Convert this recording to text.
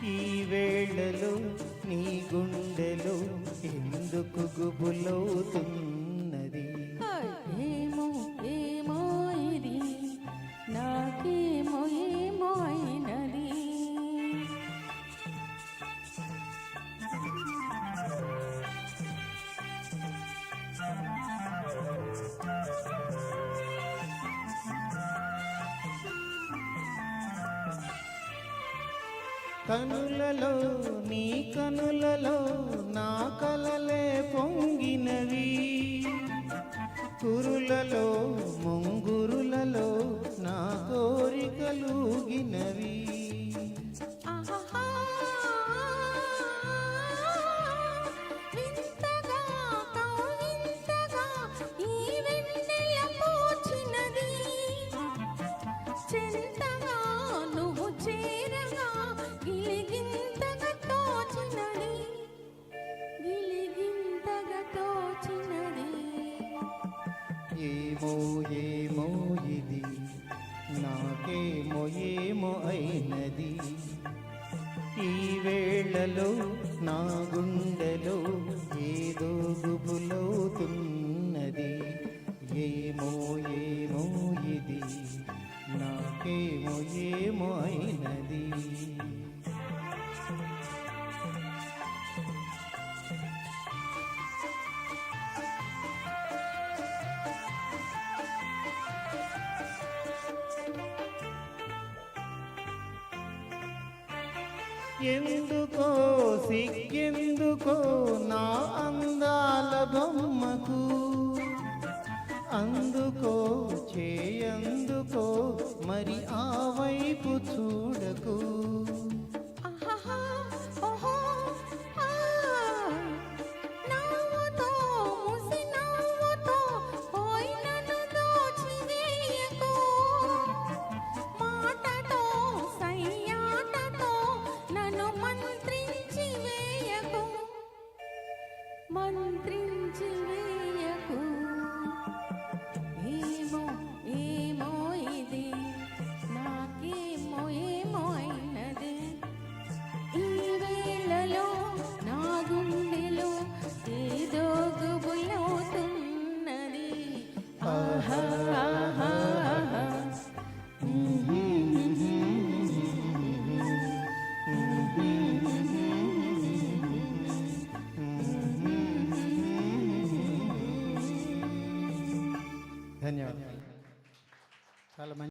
ఈ వేళలో నీ గుండెలో ఎందుకు గుబులవుతున్నది? ఏమో ఏమో ఇది నాకేమో ఏమో అయినది. కనులలో నీ కనులలో నా కలలే పొంగినవి, కురులలో ముంగురులలో నా కోరికలుగినవి. ఏమో ఏమో ఇది నాకేమో ఏమో అయినది. ఈ వేళలో నా గుండెలో ఏదో గుబులవుతున్నది. ఏమో ఏమో ఇది నాకేమో ఏమో అయినది. ఎందుకో సిగ్గెందుకో నా అందాల బొమ్మకు, అందుకో చేయందుకో మరి ఆ వైపు చూడకు. మంత్రించి వేయకు. ఏమో ఏమో ఇది నాకేమో ఏమో అయినది. ఈ వేళలో నా గుండెలో ఏదో గుబులవుతున్నది. ఆహా ఆహా ఆహా. ధన్యవాదాలు. చాలా మంచి